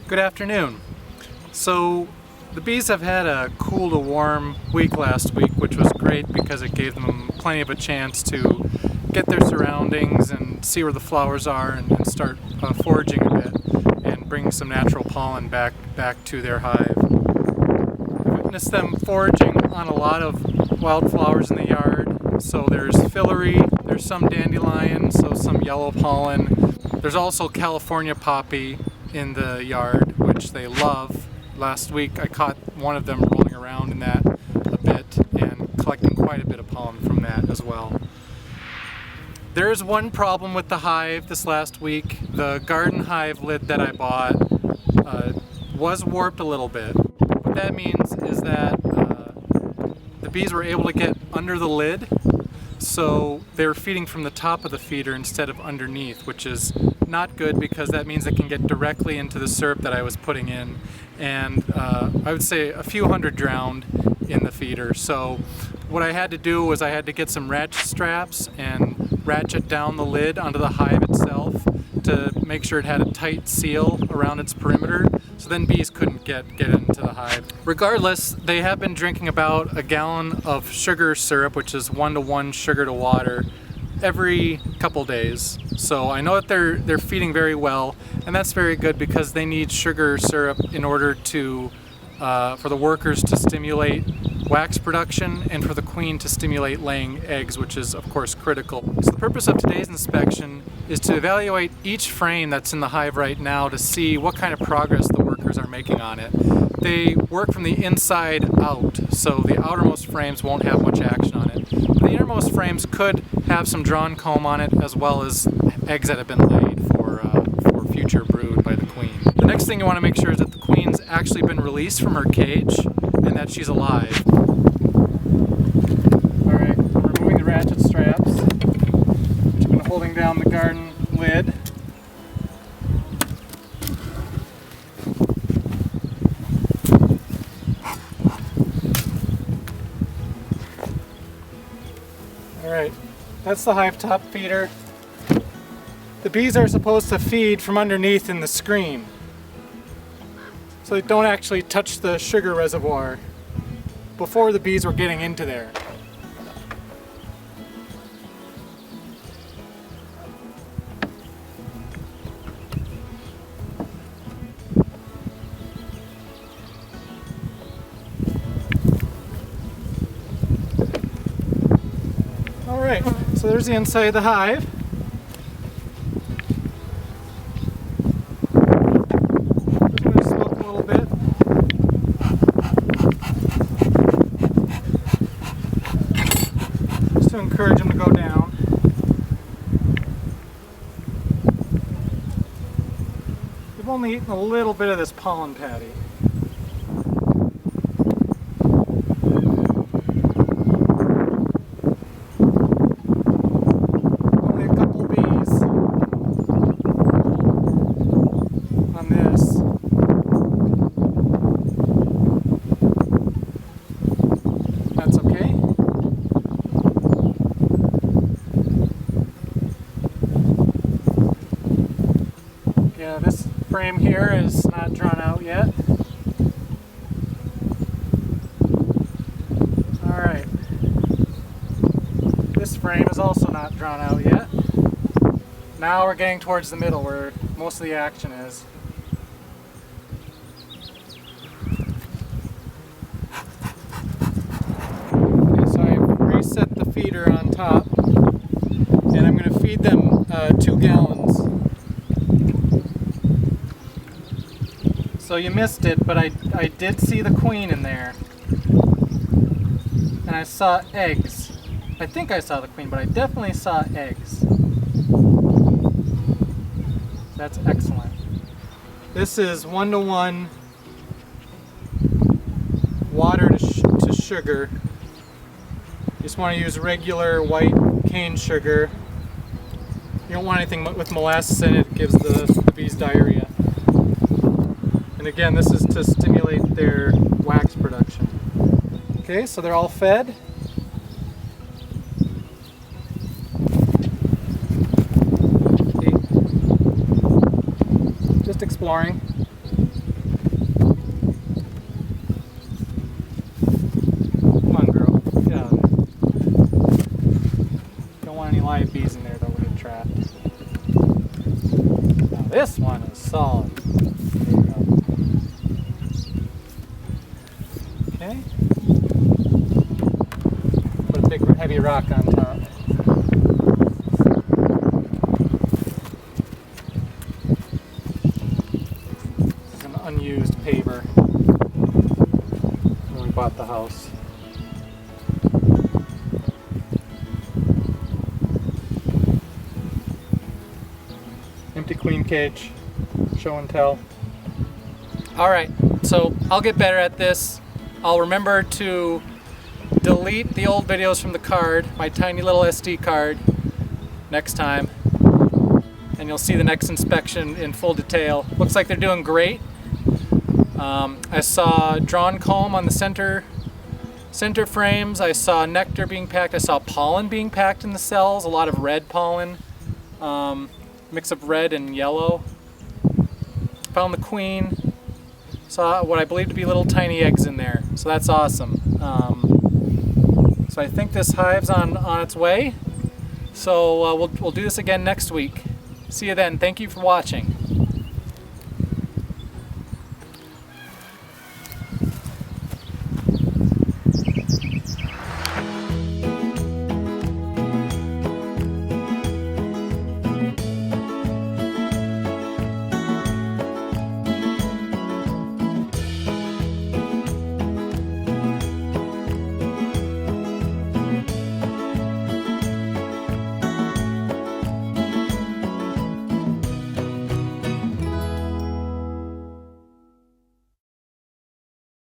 Good afternoon. So the bees have had a cool to warm week last week, which was great because it gave them plenty of a chance to get their surroundings and see where the flowers are and start foraging a bit and bring some natural pollen back to their hive. I witnessed them foraging on a lot of wildflowers in the yard. So there's fillory, there's some dandelion, so some yellow pollen. There's also California poppy in the yard, which they love. Last week I caught one of them rolling around in that a bit and collecting quite a bit of pollen from that as well. There is one problem with the hive this last week. The garden hive lid that I bought was warped a little bit. What that means is that the bees were able to get under the lid, so they were feeding from the top of the feeder instead of underneath, which is not good because that means it can get directly into the syrup that I was putting in, and I would say a few hundred drowned in the feeder. So what I had to do was I had to get some ratchet straps and ratchet down the lid onto the hive itself to make sure it had a tight seal around its perimeter, so then bees couldn't get into the hive. Regardless, they have been drinking about a gallon of sugar syrup, which is 1-to-1 sugar to water, every couple days. So I know that they're feeding very well, and that's very good because they need sugar syrup in order to for the workers to stimulate wax production and for the queen to stimulate laying eggs, which is of course critical. So the purpose of today's inspection is to evaluate each frame that's in the hive right now to see what kind of progress the workers are making on it. They work from the inside out, so the outermost frames won't have much action on it. The innermost frames could have some drawn comb on it, as well as eggs that have been laid for future brood by the queen. The next thing you want to make sure is that the queen's actually been released from her cage and that she's alive. Alright, I'm removing the ratchet straps, which have been holding down the garden lid. Alright, that's the hive top feeder. The bees are supposed to feed from underneath in the screen, so they don't actually touch the sugar reservoir before the bees were getting into there. Alright, so there's the inside of the hive. To encourage them to go down. We've only eaten a little bit of this pollen patty. Only a couple bees on this. That's okay. Yeah, this frame here is not drawn out yet. Alright. This frame is also not drawn out yet. Now we're getting towards the middle where most of the action is. Okay, so I've reset the feeder on top, and I'm going to feed them 2 gallons. So you missed it, but I did see the queen in there. And I saw eggs. I think I saw the queen, but I definitely saw eggs. That's excellent. This is 1-to-1 water to sugar. You just want to use regular white cane sugar. You don't want anything with molasses in it. It gives the bees diarrhea. And again, this is to stimulate their wax production. Okay, so they're all fed. Okay. Just exploring. solid. There you go. Okay. Put a big heavy rock on top. This is an unused paver when we bought the house. Empty queen cage, show and tell. All right, so I'll get better at this. I'll remember to delete the old videos from the card, my tiny little SD card, next time. And you'll see the next inspection in full detail. Looks like they're doing great. I saw drawn comb on the center frames. I saw nectar being packed. I saw pollen being packed in the cells, a lot of red pollen. Mix of red and yellow. Found the queen. Saw what I believe to be little tiny eggs in there. So that's awesome. So I think this hive's on its way. So we'll do this again next week. See you then. Thank you for watching.